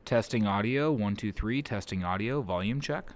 Testing audio, 1, 2, 3, testing audio, volume check.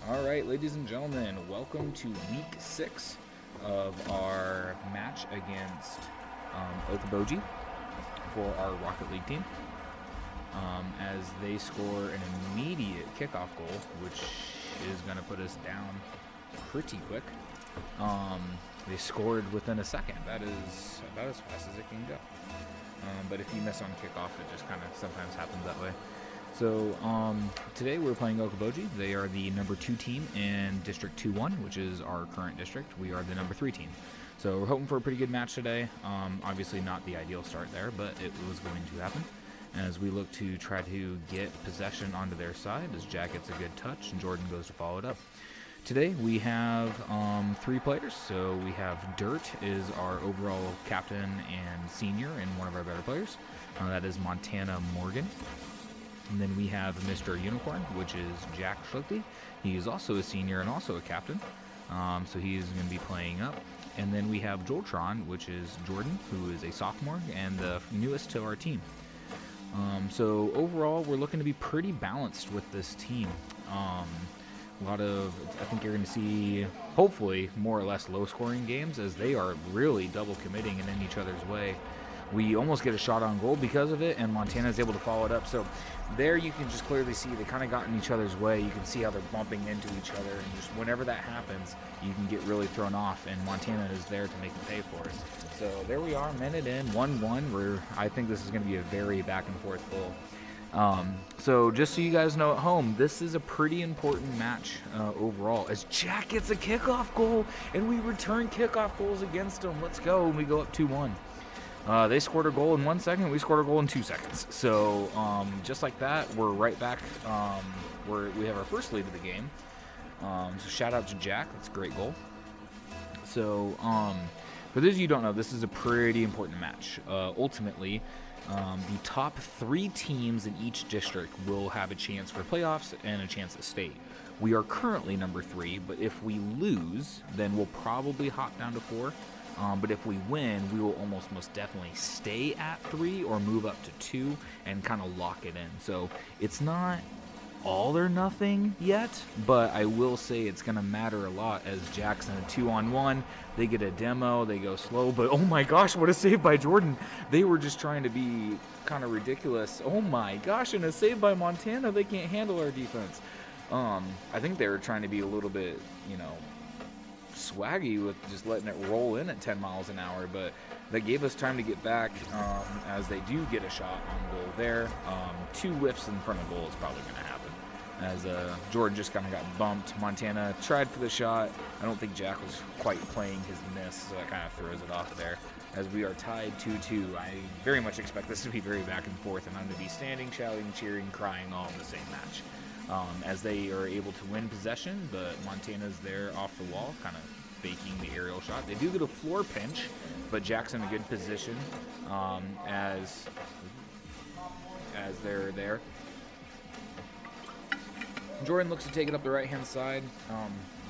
All right, ladies and gentlemen, welcome to week 6 of our match against Okoboji for our Rocket League team. As they score an immediate kickoff goal, which is going to put us down pretty quick. They scored within a second. That is about as fast as it can go. But if you miss on kickoff, it just kind of sometimes happens that way. So today we're playing Okoboji. They are the number 2 team in District 2-1, which is our current district. We are the number 3 team. So we're hoping for a pretty good match today. Obviously not the ideal start there, but it was going to happen as we look to try to get possession onto their side as Jack gets a good touch and Jordan goes to follow it up. Today we have 3 players. So we have Dirt is our overall captain and senior and one of our better players. That is Montana Morgan. And then we have Mr. Unicorn, which is Jack Schlichty. He is also a senior and also a captain. So he's going to be playing up. And then we have Joltron, which is Jordan, who is a sophomore and the newest to our team. So overall, we're looking to be pretty balanced with this team. A lot of, I think you're going to see, hopefully, more or less low-scoring games as they are really double committing and in each other's way. We almost get a shot on goal because of it, and Montana is able to follow it up. So there you can just clearly see they kind of got in each other's way. You can see how they're bumping into each other, and just whenever that happens, you can get really thrown off, and Montana is there to make it pay for us. So there we are, minute in, 1-1. I think this is going to be a very back-and-forth goal. So just so you guys know at home, this is a pretty important match overall as Jack gets a kickoff goal and we return kickoff goals against them. Let's go, and we go up 2-1. They scored a goal in 1 second, we scored a goal in 2 seconds. So just like that, we're right back. We have our first lead of the game. So shout out to Jack, that's a great goal. So for those of you who don't know, this is a pretty important match. Ultimately, the top 3 teams in each district will have a chance for playoffs and a chance at state. We are currently number 3, but if we lose, then we'll probably hop down to 4. But if we win, we will almost most definitely stay at 3 or move up to 2 and kind of lock it in. So it's not all or nothing yet, but I will say it's going to matter a lot as Jackson a 2-on-1. They get a demo, they go slow, but oh my gosh, what a save by Jordan. They were just trying to be kind of ridiculous. Oh my gosh, and a save by Montana. They can't handle our defense. I think they were trying to be a little bit, swaggy with just letting it roll in at 10 miles an hour, but that gave us time to get back as they do get a shot on goal there. 2 whiffs in front of goal is probably going to happen as Jordan just kind of got bumped. Montana tried for the shot. I don't think Jack was quite playing his miss, so that kind of throws it off there. As we are tied 2-2, I very much expect this to be very back and forth, and I'm going to be standing, shouting, cheering, crying all in the same match. As they are able to win possession, but Montana's there off the wall, kind of faking the aerial shot. They do get a floor pinch, but Jack's in a good position as they're there. Jordan looks to take it up the right-hand side.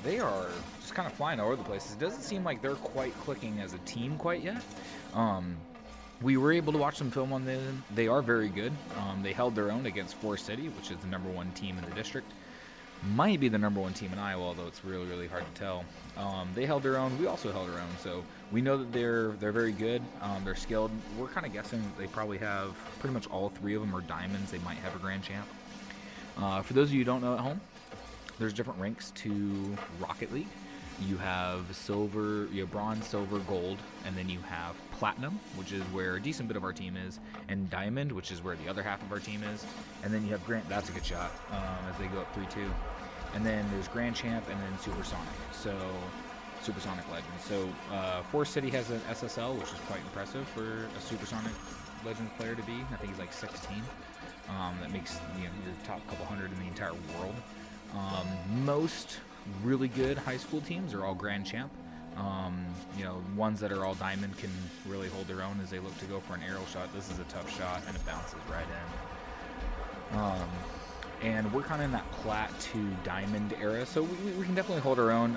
They are just kind of flying all over the place. It doesn't seem like they're quite clicking as a team quite yet. We were able to watch some film on them. They are very good. They held their own against Forest City, which is the number 1 team in the district. Might be the number 1 team in Iowa, although it's really, really hard to tell. They held their own. We also held our own. So we know that they're very good. They're skilled. We're kind of guessing that they probably have pretty much all 3 of them are diamonds. They might have a grand champ. For those of you who don't know at home, there's different ranks to Rocket League. You have silver, you have bronze, silver, gold, and then you have platinum, which is where a decent bit of our team is, and diamond, which is where the other half of our team is, and then you have grand. That's a good shot as they go up 3-2, and then there's grand champ and then supersonic. So supersonic legend. So Forest City has an SSL, which is quite impressive for a supersonic legend player to be. I think he's like 16. That makes your top couple hundred in the entire world. Most really good high school teams are all grand champ. Ones that are all diamond can really hold their own as they look to go for an aerial shot. This is a tough shot and it bounces right in. And we're kind of in that plat to diamond era, so we can definitely hold our own.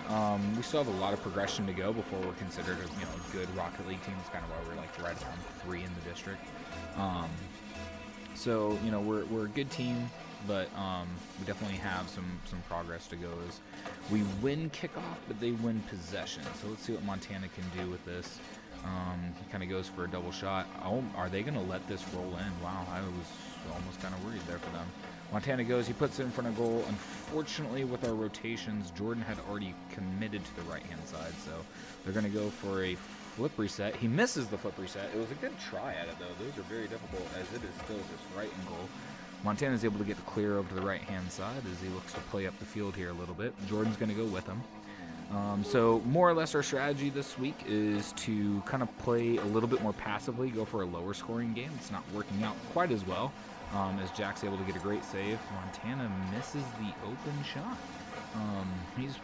We still have a lot of progression to go before we're considered a good Rocket League team. It's kind of why we're like right around 3 in the district. So we're a good team. but we definitely have some progress to go. As we win kickoff, but they win possession. So let's see what Montana can do with this. He kind of goes for a double shot. Oh, are they going to let this roll in? Wow, I was almost kind of worried there for them. Montana goes, he puts it in front of goal. Unfortunately, with our rotations, Jordan had already committed to the right-hand side, so they're going to go for a flip reset. He misses the flip reset. It was a good try at it, though. Those are very difficult, as it is still just right in goal. Montana is able to get the clear over to the right-hand side as he looks to play up the field here a little bit. Jordan's going to go with him. So more or less our strategy this week is to kind of play a little bit more passively, go for a lower scoring game. It's not working out quite as well as Jack's able to get a great save. Montana misses the open shot. He's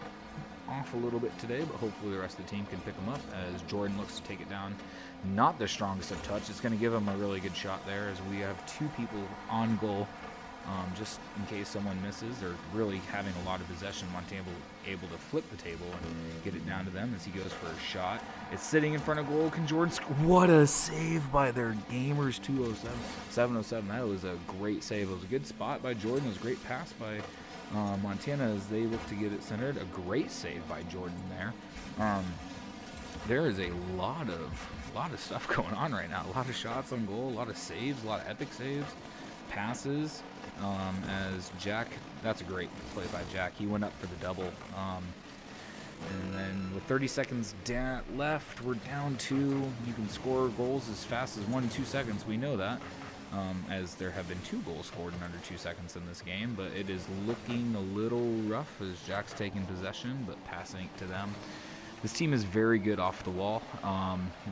off a little bit today, but hopefully the rest of the team can pick him up as Jordan looks to take it down. Not the strongest of touch. It's going to give him a really good shot there as we have two people on goal. Just in case someone misses, or really having a lot of possession, Montana able to flip the table and get it down to them as he goes for a shot. It's sitting in front of goal. Can Jordan score? What a save by their gamers, 707. That was a great save. It was a good spot by Jordan. It was a great pass by Montana as they look to get it centered. A great save by Jordan there. There is a lot of stuff going on right now. A lot of shots on goal, a lot of saves, a lot of epic saves, passes. As Jack, that's a great play by Jack. He went up for the double. And then with 30 seconds left, we're down 2. You can score goals as fast as 1 to 2 seconds. We know that. As there have been 2 goals scored in under 2 seconds in this game, but it is looking a little rough as Jack's taking possession, but passing it to them. This team is very good off the wall.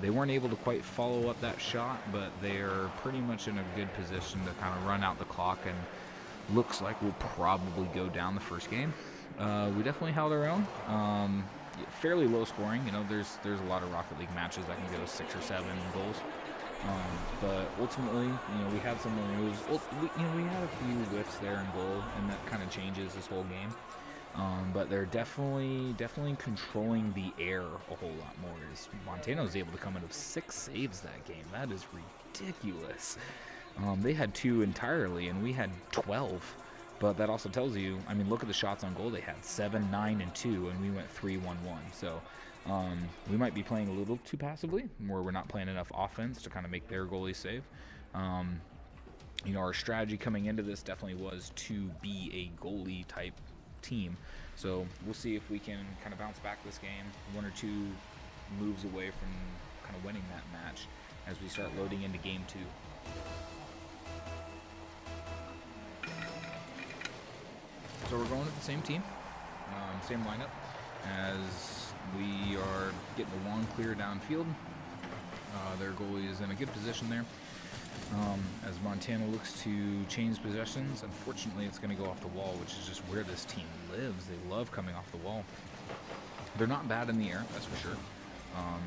They weren't able to quite follow up that shot, but they're pretty much in a good position to kind of run out the clock, and looks like we'll probably go down the first game. We definitely held our own. Fairly low scoring. You know, there's a lot of Rocket League matches that can go 6 or 7 goals. But ultimately, you know, we had some moves. We had a few whiffs there in goal, and that kind of changes this whole game. But they're definitely controlling the air a whole lot more. As Montana was able to come in with 6 saves that game. That is ridiculous. They had 2 entirely, and we had 12. But that also tells you, I mean, look at the shots on goal. They had 7, 9, and 2, and we went 3, 1, 1. So we might be playing a little too passively, where we're not playing enough offense to kind of make their goalie save. You know, our strategy coming into this definitely was to be a goalie type team. So we'll see if we can kind of bounce back this game, 1 or 2 moves away from kind of winning that match as we start loading into game 2. So we're going with the same team, same lineup, as we are getting a long clear downfield. Their goalie is in a good position there. As Montana looks to change possessions, unfortunately it's going to go off the wall, which is just where this team lives. They love coming off the wall. They're not bad in the air, that's for sure.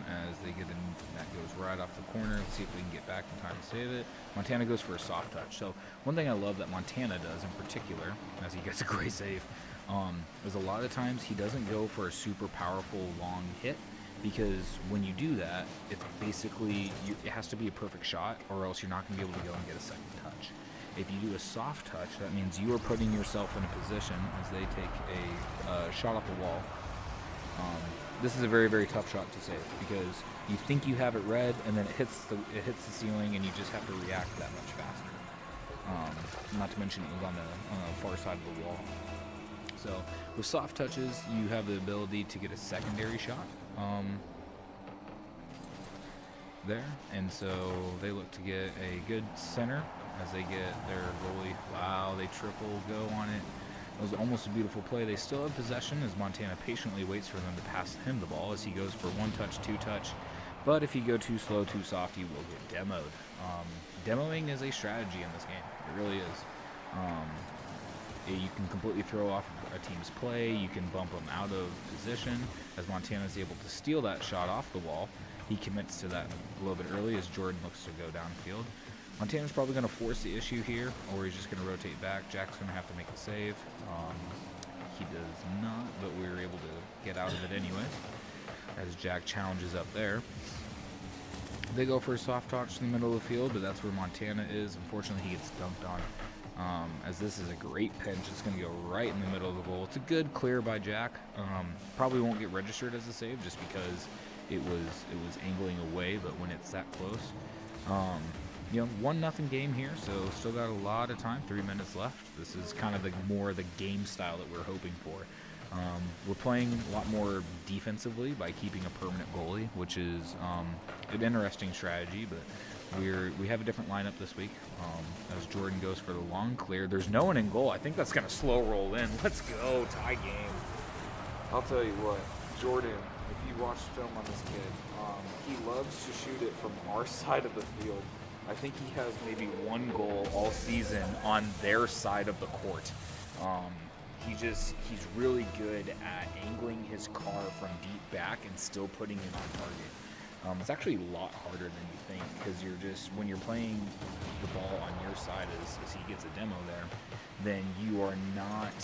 As they get in, that goes right off the corner. Let's see if we can get back in time to save it. Montana goes for a soft touch. So one thing I love that Montana does in particular, as he gets a great save, is a lot of times he doesn't go for a super powerful long hit, because when you do that, it's basically, it has to be a perfect shot, or else you're not going to be able to go and get a second touch. If you do a soft touch, that means you are putting yourself in a position as they take a shot off the wall. This is a very, very tough shot to save, because you think you have it read, and then it hits the ceiling, and you just have to react that much faster. Not to mention it was on the far side of the wall. So with soft touches, you have the ability to get a secondary shot there, and so they look to get a good center as they get their goalie. Wow, they triple go on it. It was almost a beautiful play. They still have possession as Montana patiently waits for them to pass him the ball as he goes for 1 touch, 2 touch. But if you go too slow, too soft, you will get demoed. Demoing is a strategy in this game. It really is. You can completely throw off a team's play. You can bump them out of position. As Montana is able to steal that shot off the wall, he commits to that a little bit early as Jordan looks to go downfield. Montana's probably going to force the issue here, or he's just going to rotate back. Jack's going to have to make a save. He does not, but we were able to get out of it anyway, as Jack challenges up there. They go for a soft touch in the middle of the field, but that's where Montana is. Unfortunately, he gets dunked on as this is a great pinch. It's going to go right in the middle of the goal. It's a good clear by Jack. Probably won't get registered as a save just because it was angling away, but when it's that close. 1-0 game here, so still got a lot of time, 3 minutes left. This is kind of more the game style that we're hoping for. We're playing a lot more defensively by keeping a permanent goalie, which is an interesting strategy, but we have a different lineup this week as Jordan goes for the long clear. There's no one in goal. I think that's going to slow roll in. Let's go, tie game. I'll tell you what, Jordan, if you watch film on this kid, he loves to shoot it from our side of the field. I think he has maybe 1 goal all season on their side of the court. He's really good at angling his car from deep back and still putting it on target. It's actually a lot harder than you think because when you're playing the ball on your side as he gets a demo there, then you are not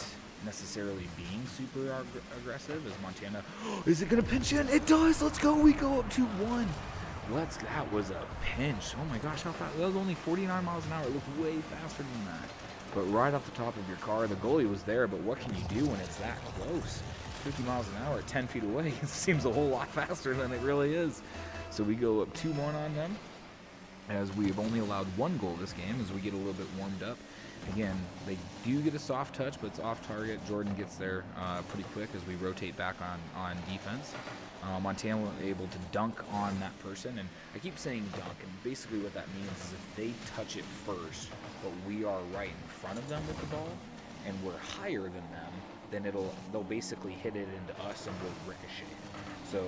necessarily being super aggressive as Montana. Is it going to pinch in? It does. Let's go. We go up 2-1. That was a pinch. Oh my gosh, how fast. That was only 49 miles an hour. It looked way faster than that. But right off the top of your car, the goalie was there, but what can you do when it's that close? 50 miles an hour at 10 feet away. It seems a whole lot faster than it really is. So we go up 2-1 on them, as we have only allowed 1 goal this game as we get a little bit warmed up. Again, they do get a soft touch, but it's off target. Jordan gets there pretty quick as we rotate back on defense. Montana was able to dunk on that person, and I keep saying dunk, and basically what that means is if they touch it first, but we are right in front of them with the ball, and we're higher than them, then they'll basically hit it into us and we'll ricochet. So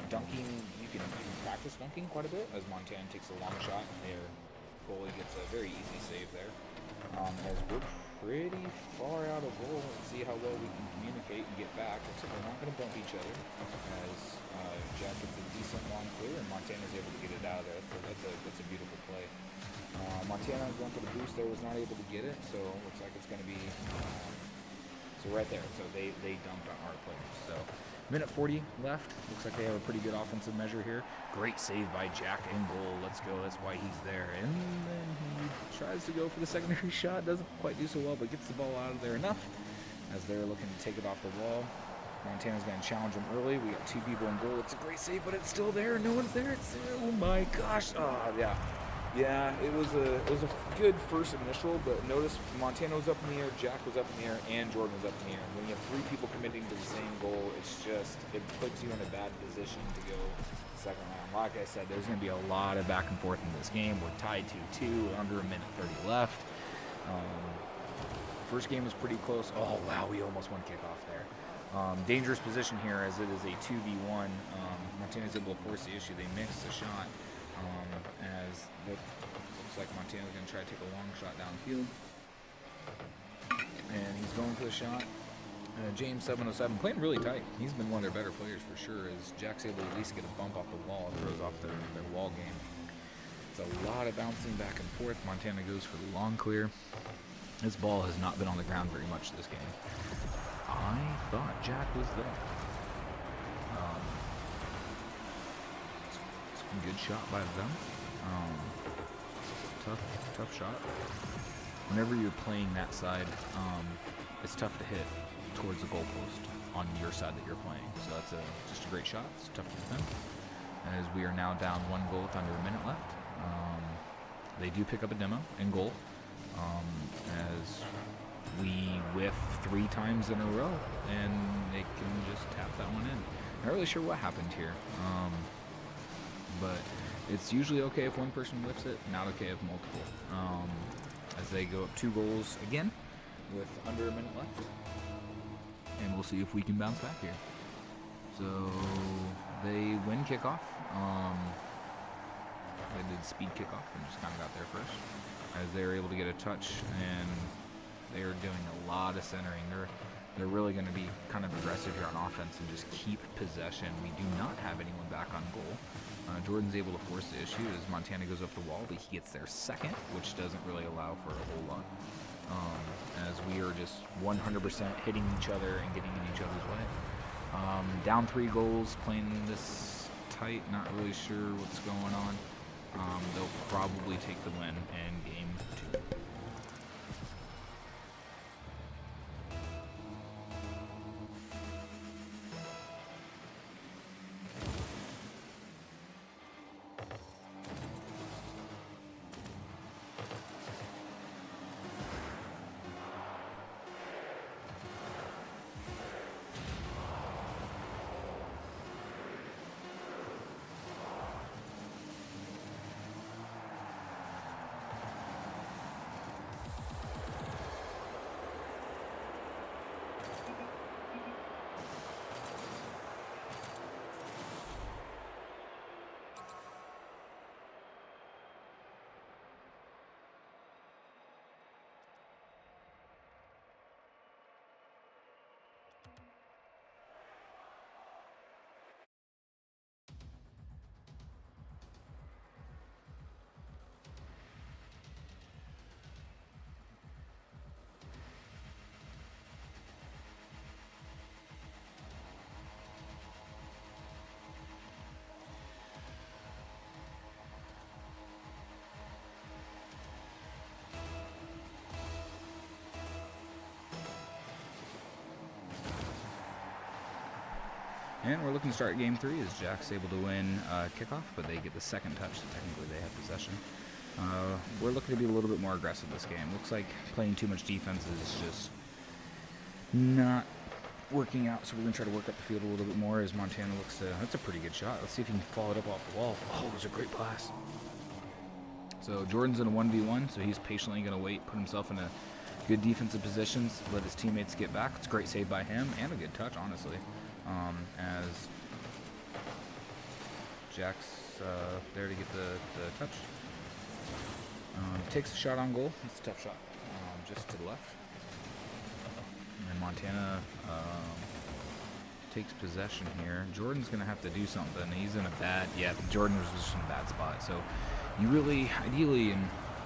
dunking, you can practice dunking quite a bit as Montana takes a long shot, and their goalie gets a very easy save there. As we're pretty far out of goal, and see how well we can communicate and get back. So we're not going to bump each other as Jack gets a decent long clear and Montana's able to get it out of there. So that's a beautiful play. Montana going for the boost there, was not able to get it, so it looks like it's going to be so right there. So they dumped on our players. So minute 40 left. Looks like they have a pretty good offensive measure here. Great save by Jack in goal. Let's go. That's why he's there. And then he tries to go for the secondary shot. Doesn't quite do so well, but gets the ball out of there enough as they're looking to take it off the wall. Montana's going to challenge him early. We got 2 people in goal. It's a great save, but it's still there. No one's there. Oh my gosh. Yeah. Yeah, it was a good first initial, but notice Montana was up in the air, Jack was up in the air, and Jordan was up in the air. When you have 3 people committing to the same goal, it puts you in a bad position to go second round. Like I said, there's going to be a lot of back and forth in this game. We're tied 2-2, under a minute 30 left. First game was pretty close. Oh, wow, we almost won kickoff there. Dangerous position here as it is a 2v1. Montana's able to force the issue. They mix the shot. As it looks like Montana's going to try to take a long shot downfield. And he's going for the shot. James 707 playing really tight. He's been one of their better players for sure, as Jack's able to at least get a bump off the wall, throws off their wall game. It's a lot of bouncing back and forth. Montana goes for the long clear. This ball has not been on the ground very much this game. I thought Jack was there. Good shot by them. Tough shot. Whenever you're playing that side, it's tough to hit towards the goalpost on your side that you're playing. So that's just a great shot. It's tough to defend. As we are now down 1 goal with under a minute left. They do pick up a demo in goal. As we whiff 3 times in a row, and they can just tap that one in. Not really sure what happened here. But it's usually okay if one person whips it, not okay if multiple. As they go up 2 goals again with under a minute left. And we'll see if we can bounce back here. So they win kickoff. They did speed kickoff and just kind of got there first. As they were able to get a touch, and they are doing a lot of centering. They're really going to be kind of aggressive here on offense and just keep possession. We do not have anyone back on goal. Jordan's able to force the issue as Montana goes up the wall, but he gets there second, which doesn't really allow for a whole lot. As we are just 100% hitting each other and getting in each other's way. Down 3 goals, playing this tight, not really sure what's going on. They'll probably take the win in game 2. And we're looking to start game 3 as Jack's able to win kickoff, but they get the second touch, so technically they have possession. We're looking to be a little bit more aggressive this game. Looks like playing too much defense is just not working out, so we're going to try to work up the field a little bit more as Montana looks to... That's a pretty good shot. Let's see if he can follow it up off the wall. Oh, it was a great pass. So Jordan's in a 1v1, so he's patiently going to wait, put himself in a good defensive positions, let his teammates get back. It's a great save by him, and a good touch, honestly. As Jack's there to get the touch. Takes a shot on goal. It's a tough shot, just to the left. And Montana takes possession here. Jordan's going to have to do something. He's in a bad... Yeah, Jordan was just in a bad spot. So you really, ideally,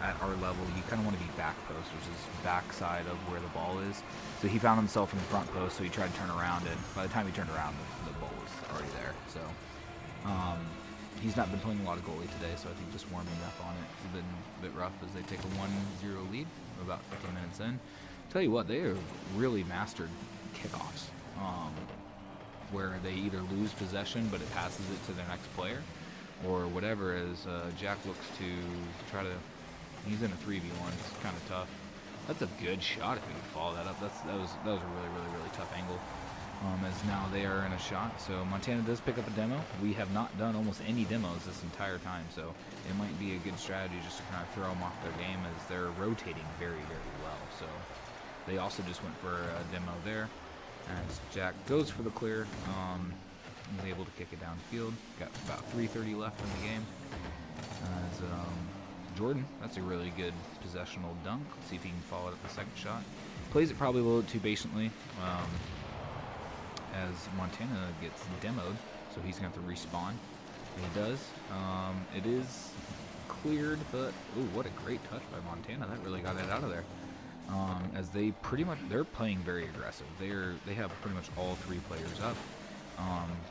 at our level, you kind of want to be back post, which is backside of where the ball is. So he found himself in the front post, so he tried to turn around, and by the time he turned around, the ball was already there. So he's not been playing a lot of goalie today, so I think just warming up on it has been a bit rough as they take a 1-0 lead about 15 minutes in. Tell you what, they have really mastered kickoffs, where they either lose possession, but it passes it to their next player, or whatever, as Jack looks to try to... He's in a 3v1. It's kind of tough. That's a good shot if you can follow that up. That was a really tough angle. As now they are in a shot. So Montana does pick up a demo. We have not done almost any demos this entire time, so it might be a good strategy just to kind of throw them off their game as they're rotating very well. So they also just went for a demo there. As Jack goes for the clear, was able to kick it downfield. Got about 3:30 left in the game. As Jordan, that's a really good possessional dunk. Let's see if he can follow it up the second shot. Plays it probably a little too patiently, as Montana gets demoed, so he's going to have to respawn. And he does. It is cleared, but ooh, what a great touch by Montana. That really got it out of there. As they they're playing very aggressive. They have pretty much all 3 players up.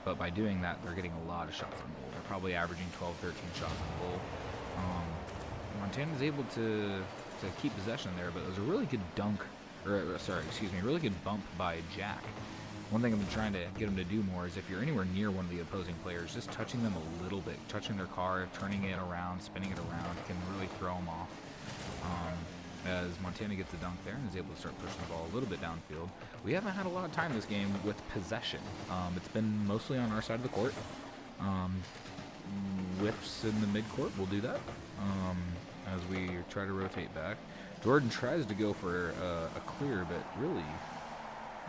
But by doing that, they're getting a lot of shots on goal. They're probably averaging 12, 13 shots on goal. Montana's able to keep possession there, but it was a really good dunk, a really good bump by Jack. One thing I've been trying to get him to do more is if you're anywhere near one of the opposing players, just touching them a little bit, touching their car, turning it around, spinning it around, can really throw them off. As Montana gets a dunk there and is able to start pushing the ball a little bit downfield. We haven't had a lot of time this game with possession. It's been mostly on our side of the court. Whiffs in the midcourt will do that as we try to rotate back. Jordan tries to go for a clear, but really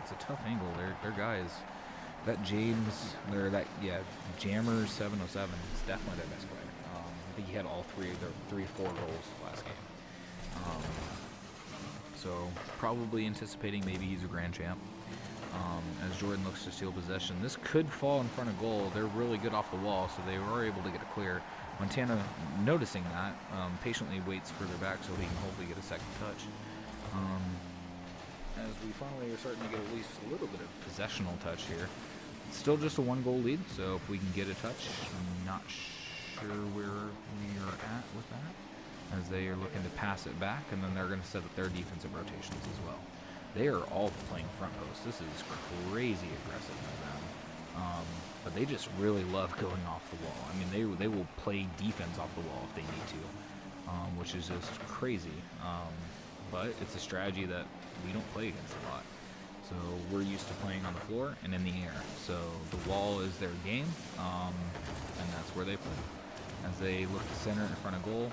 it's a tough angle. Their guys, Jammer 707 is definitely their best player. I think he had all 4 goals last game. So probably anticipating maybe he's a grand champ. As Jordan looks to steal possession, this could fall in front of goal. They're really good off the wall, so they were able to get a clear. Montana, noticing that, patiently waits further back so he can hopefully get a second touch. As we finally are starting to get at least a little bit of possessional touch here. It's still just a 1-goal lead, so if we can get a touch, I'm not sure where we are at with that. As they are looking to pass it back, and then they're going to set up their defensive rotations as well. They are all playing front post. This is crazy aggressive for them. But they just really love going off the wall. I mean, they will play defense off the wall if they need to, which is just crazy. But it's a strategy that we don't play against a lot. So we're used to playing on the floor and in the air. So the wall is their game, and that's where they play. As they look to center in front of goal,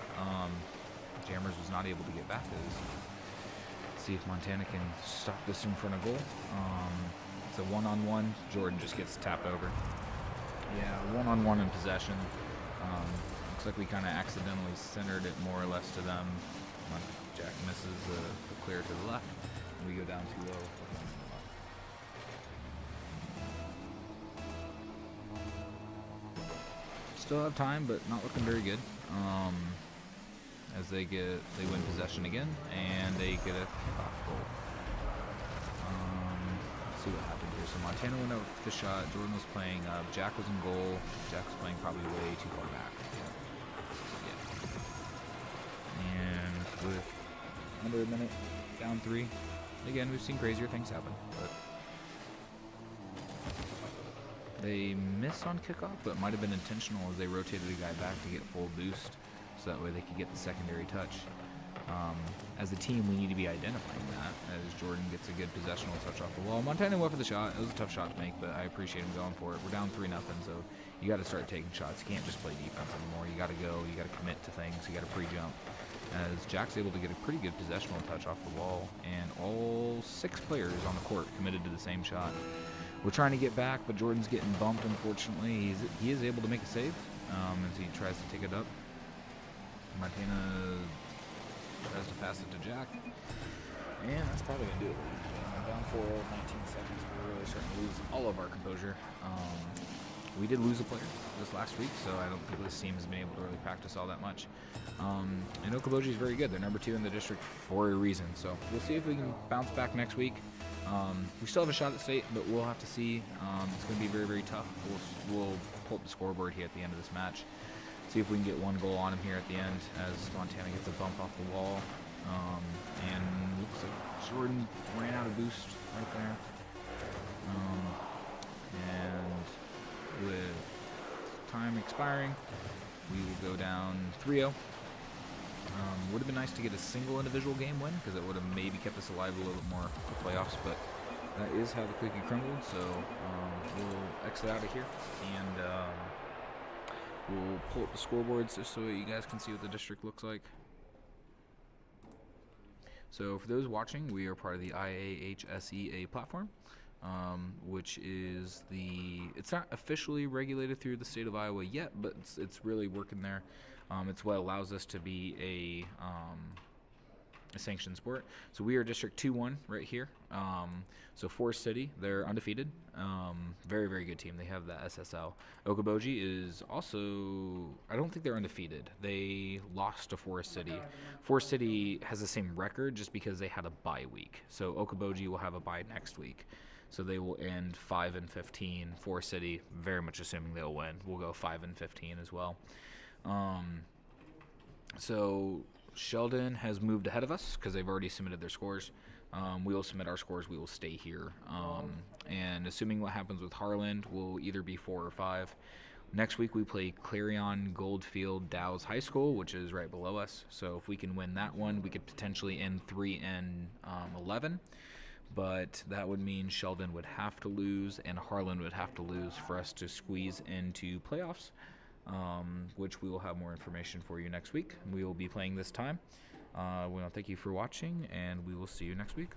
Jammers was not able to get back. Let's see if Montana can stop this in front of goal. It's a 1-on-1. Jordan just gets tapped over. Yeah, 1-on-1 in possession. Looks like we kind of accidentally centered it more or less to them. Jack misses the clear to the left, and we go down 2-0. Still have time, but not looking very good. As they win possession again, and they get a kickoff goal. Let's see what happened here. So Montana went out with the shot. Jordan was playing up. Jack was in goal. Jack was playing probably way too far back. Yeah. And with under a minute, down 3. Again, we've seen crazier things happen, but They miss on kickoff, but it might have been intentional as they rotated a guy back to get full boost, so that way they could get the secondary touch. As a team, we need to be identifying that as Jordan gets a good possessional touch off the wall. Montana went for the shot. It was a tough shot to make, but I appreciate him going for it. We're down 3-0, so you got to start taking shots. You can't just play defense anymore. You got to go. You got to commit to things. You got to pre-jump. As Jack's able to get a pretty good possessional touch off the wall, and all 6 players on the court committed to the same shot. We're trying to get back, but Jordan's getting bumped, unfortunately. He is able to make a save as he tries to take it up. Martina tries to pass it to Jack, and that's probably going to do it. Down for 19 seconds. We're really starting to lose all of our composure. We did lose a player this last week, so I don't think this team has been able to really practice all that much. And Okoboji is very good. They're number 2 in the district for a reason, so we'll see if we can bounce back next week. We still have a shot at state, but we'll have to see. It's going to be very, very tough. We'll pull up the scoreboard here at the end of this match. See if we can get 1 goal on him here at the end as Montana gets a bump off the wall. And looks like Jordan ran out of boost right there. And with time expiring, we will go down 3-0. Would have been nice to get a single individual game win because it would have maybe kept us alive a little bit more for playoffs, but that is how the cookie crumbled, so we'll exit out of here and we'll pull up the scoreboards just so you guys can see what the district looks like. So for those watching, we are part of the IAHSEA platform, which is it's not officially regulated through the state of Iowa yet, but it's really working there. It's what allows us to be a sanctioned sport. So we are District 2-1 right here. So Forest City, they're undefeated. Very, very good team. They have the SSL. Okoboji is also, I don't think they're undefeated. They lost to Forest City. Forest City has the same record just because they had a bye week. So Okoboji will have a bye next week. So they will end 5-15. Forest City, very much assuming they'll win, will go 5-15 as well. So Sheldon has moved ahead of us because they've already submitted their scores. We will submit our scores. We will stay here. And assuming what happens with Harland, we'll either be 4 or 5. Next week we play Clarion Goldfield Dow's High School, which is right below us. So if we can win that one, we could potentially end 3-11. But that would mean Sheldon would have to lose and Harlan would have to lose for us to squeeze into playoffs. Which we will have more information for you next week. We will be playing this time. We want to thank you for watching, and we will see you next week.